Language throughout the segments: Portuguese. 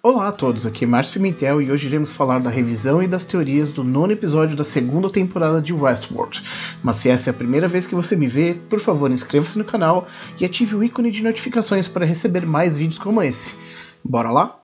Olá a todos, aqui é Márcio Pimentel e hoje iremos falar da revisão e das teorias do 9º episódio da segunda temporada de Westworld. Mas se essa é a primeira vez que você me vê, por favor inscreva-se no canal e ative o ícone de notificações para receber mais vídeos como esse. Bora lá?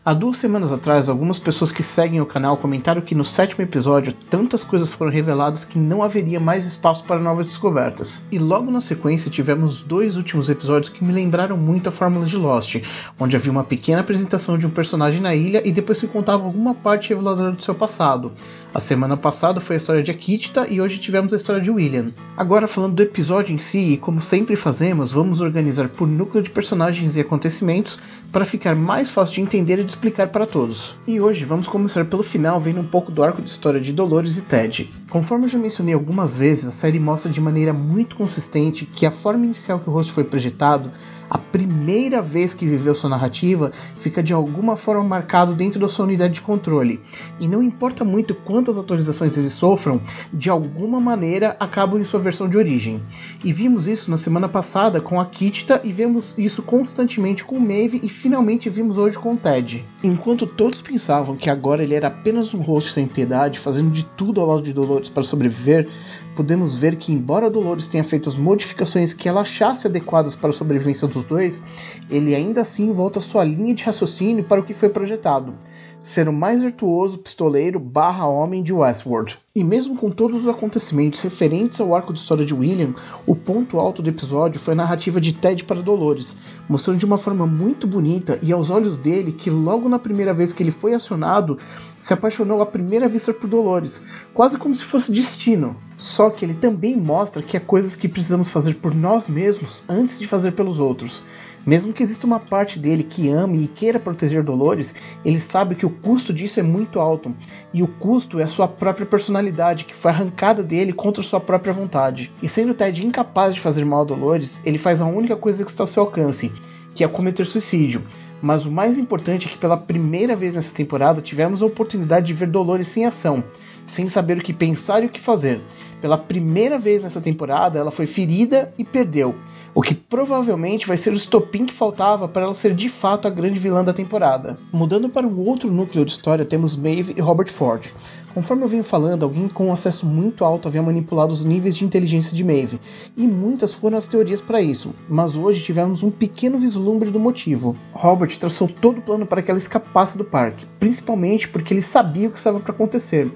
Há 2 semanas atrás, algumas pessoas que seguem o canal comentaram que no 7º episódio tantas coisas foram reveladas que não haveria mais espaço para novas descobertas. E logo na sequência tivemos os 2 últimos episódios que me lembraram muito a fórmula de Lost, onde havia uma pequena apresentação de um personagem na ilha e depois se contava alguma parte reveladora do seu passado. A semana passada foi a história de Akitita e hoje tivemos a história de William. Agora, falando do episódio em si, e como sempre fazemos, vamos organizar por núcleo de personagens e acontecimentos para ficar mais fácil de entender e de explicar para todos. E hoje vamos começar pelo final, vendo um pouco do arco de história de Dolores e Ted. Conforme eu já mencionei algumas vezes, a série mostra de maneira muito consistente que a forma inicial que o rosto foi projetado, a primeira vez que viveu sua narrativa, fica de alguma forma marcado dentro da sua unidade de controle. E não importa muito quantas atualizações eles sofram, de alguma maneira acabam em sua versão de origem. E vimos isso na semana passada com a Akitita e vemos isso constantemente com o Maeve e finalmente vimos hoje com o Ted. Enquanto todos pensavam que agora ele era apenas um host sem piedade, fazendo de tudo ao lado de Dolores para sobreviver, podemos ver que, embora Dolores tenha feito as modificações que ela achasse adequadas para a sobrevivência dos dois, ele ainda assim volta à sua linha de raciocínio para o que foi projetado: ser o mais virtuoso pistoleiro / homem de Westworld. E mesmo com todos os acontecimentos referentes ao arco de história de William, o ponto alto do episódio foi a narrativa de Ted para Dolores, mostrando de uma forma muito bonita e aos olhos dele que logo na primeira vez que ele foi acionado, se apaixonou à primeira vista por Dolores, quase como se fosse destino. Só que ele também mostra que há coisas que precisamos fazer por nós mesmos antes de fazer pelos outros. Mesmo que exista uma parte dele que ame e queira proteger Dolores, ele sabe que o custo disso é muito alto, e o custo é a sua própria personalidade, que foi arrancada dele contra sua própria vontade. E sendo Ted incapaz de fazer mal a Dolores, ele faz a única coisa que está ao seu alcance, que é cometer suicídio. Mas o mais importante é que pela primeira vez nessa temporada tivemos a oportunidade de ver Dolores sem ação, sem saber o que pensar e o que fazer. Pela primeira vez nessa temporada ela foi ferida e perdeu, o que provavelmente vai ser o estopim que faltava para ela ser de fato a grande vilã da temporada. Mudando para um outro núcleo de história, temos Maeve e Robert Ford. Conforme eu venho falando, alguém com um acesso muito alto havia manipulado os níveis de inteligência de Maeve, e muitas foram as teorias para isso, mas hoje tivemos um pequeno vislumbre do motivo. Robert traçou todo o plano para que ela escapasse do parque, principalmente porque ele sabia o que estava para acontecer.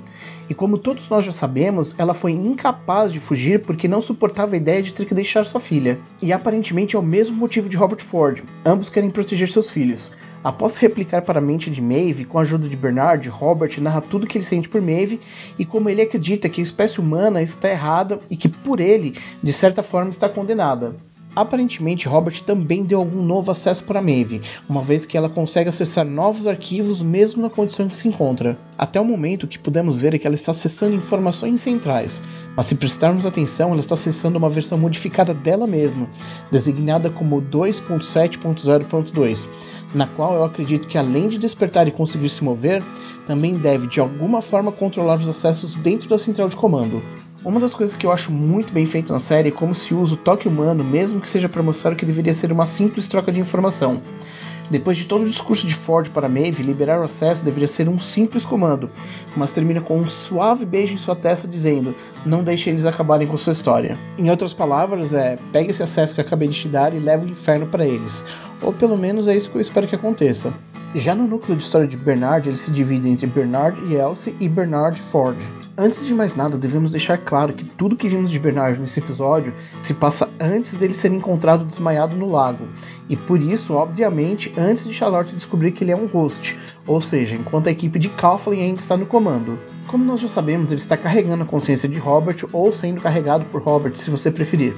E como todos nós já sabemos, ela foi incapaz de fugir porque não suportava a ideia de ter que deixar sua filha. E aparentemente é o mesmo motivo de Robert Ford, ambos querem proteger seus filhos. Após replicar para a mente de Maeve, com a ajuda de Bernard, Robert narra tudo o que ele sente por Maeve e como ele acredita que a espécie humana está errada e que por ele, de certa forma, está condenada. Aparentemente, Robert também deu algum novo acesso para Maeve, uma vez que ela consegue acessar novos arquivos mesmo na condição em que se encontra. Até o momento, o que podemos ver é que ela está acessando informações centrais, mas se prestarmos atenção, ela está acessando uma versão modificada dela mesma, designada como 2.7.0.2, na qual eu acredito que, além de despertar e conseguir se mover, também deve de alguma forma controlar os acessos dentro da central de comando. Uma das coisas que eu acho muito bem feita na série é como se usa o toque humano, mesmo que seja para mostrar o que deveria ser uma simples troca de informação. Depois de todo o discurso de Ford para Maeve, liberar o acesso deveria ser um simples comando, mas termina com um suave beijo em sua testa dizendo: não deixe eles acabarem com sua história. Em outras palavras, pegue esse acesso que eu acabei de te dar e leve o inferno para eles. Ou pelo menos é isso que eu espero que aconteça. Já no núcleo de história de Bernard, ele se divide entre Bernard e Elsie e Bernard e Ford. Antes de mais nada, devemos deixar claro que tudo que vimos de Bernard nesse episódio se passa antes dele ser encontrado desmaiado no lago, e por isso, obviamente, antes de Charlotte descobrir que ele é um host, ou seja, enquanto a equipe de Kaufman ainda está no comando. Como nós já sabemos, ele está carregando a consciência de Robert ou sendo carregado por Robert, se você preferir.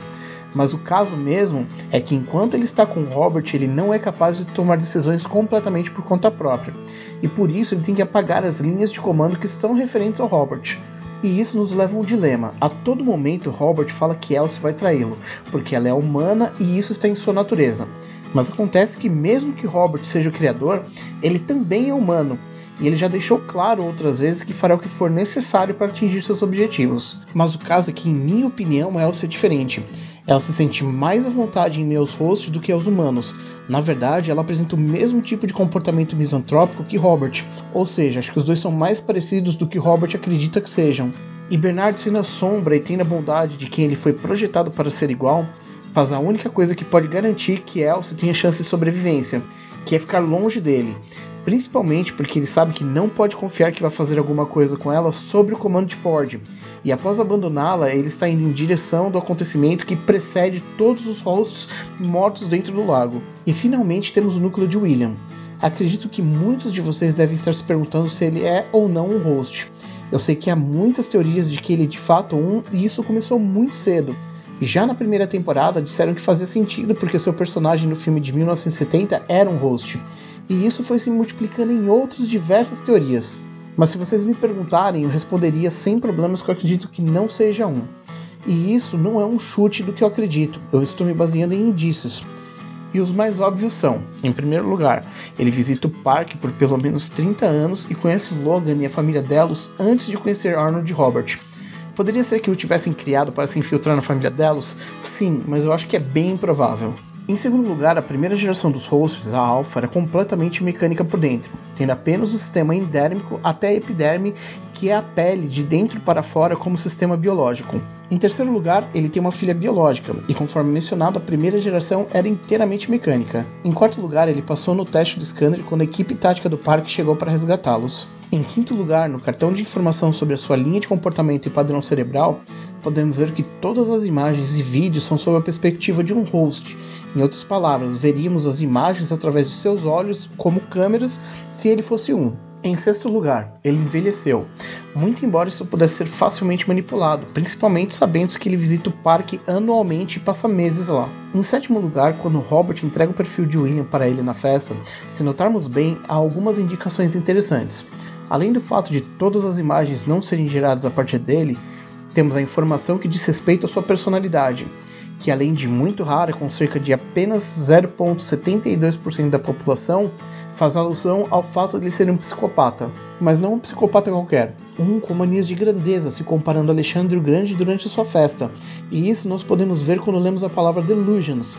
Mas o caso mesmo é que enquanto ele está com Robert, ele não é capaz de tomar decisões completamente por conta própria, e por isso ele tem que apagar as linhas de comando que estão referentes ao Robert. E isso nos leva a um dilema. A todo momento Robert fala que Elsie vai traí-lo, porque ela é humana e isso está em sua natureza. Mas acontece que mesmo que Robert seja o criador, ele também é humano, e ele já deixou claro outras vezes que fará o que for necessário para atingir seus objetivos. Mas o caso é que, em minha opinião, Elsa é diferente. Ela se sente mais à vontade em meio aos hosts do que aos humanos. Na verdade, ela apresenta o mesmo tipo de comportamento misantrópico que Robert, ou seja, acho que os dois são mais parecidos do que Robert acredita que sejam. E Bernard, sendo a sombra e tendo a bondade de quem ele foi projetado para ser igual, faz a única coisa que pode garantir que Elsa tenha chance de sobrevivência, que é ficar longe dele, principalmente porque ele sabe que não pode confiar que vai fazer alguma coisa com ela sob o comando de Ford, e após abandoná-la, ele está indo em direção do acontecimento que precede todos os hosts mortos dentro do lago. E finalmente temos o núcleo de William. Acredito que muitos de vocês devem estar se perguntando se ele é ou não um host. Eu sei que há muitas teorias de que ele é de fato um, e isso começou muito cedo. Já na primeira temporada disseram que fazia sentido porque seu personagem no filme de 1970 era um host, e isso foi se multiplicando em outras diversas teorias. Mas se vocês me perguntarem, eu responderia sem problemas que eu acredito que não seja um. E isso não é um chute do que eu acredito, eu estou me baseando em indícios. E os mais óbvios são, em primeiro lugar, ele visita o parque por pelo menos 30 anos e conhece Logan e a família Delos antes de conhecer Arnold e Robert. Poderia ser que o tivessem criado para se infiltrar na família Delos? Sim, mas eu acho que é bem improvável. Em segundo lugar, a primeira geração dos hosts, a Alpha, era completamente mecânica por dentro, tendo apenas o sistema endérmico até a epiderme, que é a pele de dentro para fora como sistema biológico. Em terceiro lugar, ele tem uma filha biológica, e conforme mencionado, a primeira geração era inteiramente mecânica. Em quarto lugar, ele passou no teste do scanner quando a equipe tática do parque chegou para resgatá-los. Em quinto lugar, no cartão de informação sobre a sua linha de comportamento e padrão cerebral, podemos ver que todas as imagens e vídeos são sob a perspectiva de um host. Em outras palavras, veríamos as imagens através de seus olhos como câmeras se ele fosse um. Em sexto lugar, ele envelheceu, muito embora isso pudesse ser facilmente manipulado, principalmente sabendo que ele visita o parque anualmente e passa meses lá. Em sétimo lugar, quando Robert entrega o perfil de William para ele na festa, se notarmos bem, há algumas indicações interessantes. Além do fato de todas as imagens não serem geradas a partir dele, temos a informação que diz respeito à sua personalidade, que além de muito rara, com cerca de apenas 0,72% da população, faz alusão ao fato de ele ser um psicopata, mas não um psicopata qualquer, um com manias de grandeza, se comparando a Alexandre o Grande durante sua festa, e isso nós podemos ver quando lemos a palavra delusions,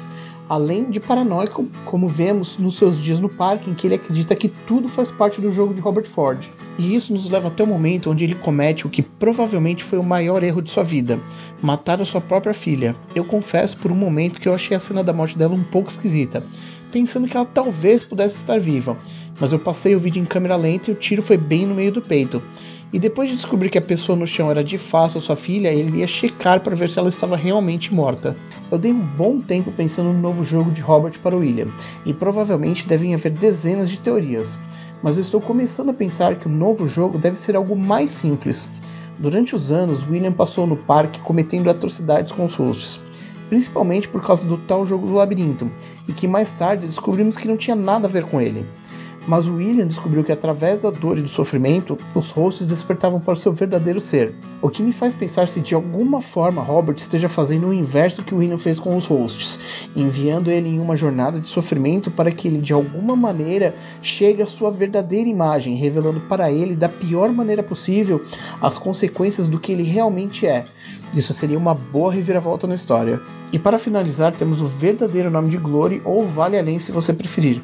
além de paranoico, como vemos nos seus dias no parque, em que ele acredita que tudo faz parte do jogo de Robert Ford. E isso nos leva até o momento onde ele comete o que provavelmente foi o maior erro de sua vida, matar a sua própria filha. Eu confesso por um momento que eu achei a cena da morte dela um pouco esquisita, pensando que ela talvez pudesse estar viva, mas eu passei o vídeo em câmera lenta e o tiro foi bem no meio do peito. E depois de descobrir que a pessoa no chão era de fato a sua filha, ele ia checar para ver se ela estava realmente morta. Eu dei um bom tempo pensando no novo jogo de Robert para William, e provavelmente devem haver dezenas de teorias, mas eu estou começando a pensar que o novo jogo deve ser algo mais simples. Durante os anos, William passou no parque cometendo atrocidades com os hosts, principalmente por causa do tal jogo do labirinto, e que mais tarde descobrimos que não tinha nada a ver com ele. Mas William descobriu que através da dor e do sofrimento, os hosts despertavam para o seu verdadeiro ser. O que me faz pensar se de alguma forma Robert esteja fazendo o inverso que William fez com os hosts, enviando ele em uma jornada de sofrimento para que ele de alguma maneira chegue à sua verdadeira imagem, revelando para ele da pior maneira possível as consequências do que ele realmente é. Isso seria uma boa reviravolta na história. E para finalizar, temos o verdadeiro nome de Glory, ou Vale Além se você preferir.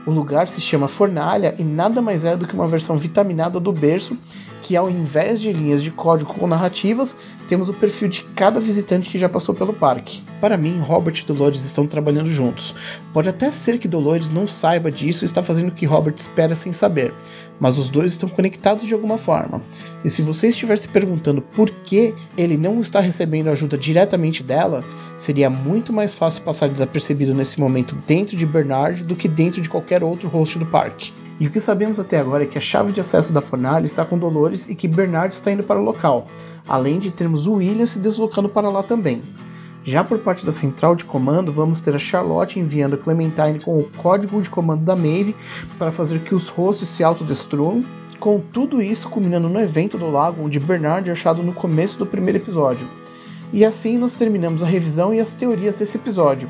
O lugar se chama Fornalha e nada mais é do que uma versão vitaminada do berço, que ao invés de linhas de código com narrativas, temos o perfil de cada visitante que já passou pelo parque. Para mim, Robert e Dolores estão trabalhando juntos. Pode até ser que Dolores não saiba disso e está fazendo o que Robert espera sem saber, mas os dois estão conectados de alguma forma. E se você estiver se perguntando por que ele não está recebendo ajuda diretamente dela, seria muito mais fácil passar desapercebido nesse momento dentro de Bernard do que dentro de qualquer outro host do parque. E o que sabemos até agora é que a chave de acesso da fornalha está com Dolores e que Bernard está indo para o local, além de termos o William se deslocando para lá também. Já por parte da central de comando, vamos ter a Charlotte enviando a Clementine com o código de comando da Maeve para fazer que os hosts se autodestruam, com tudo isso culminando no evento do lago onde Bernard é achado no começo do primeiro episódio. E assim nós terminamos a revisão e as teorias desse episódio.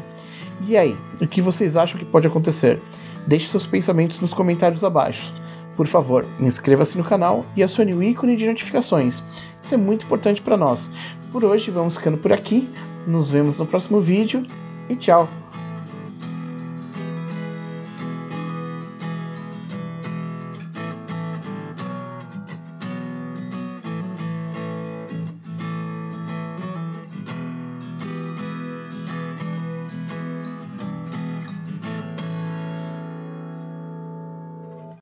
E aí, o que vocês acham que pode acontecer? Deixe seus pensamentos nos comentários abaixo. Por favor, inscreva-se no canal e acione o ícone de notificações. Isso é muito importante para nós. Por hoje vamos ficando por aqui, nos vemos no próximo vídeo e tchau!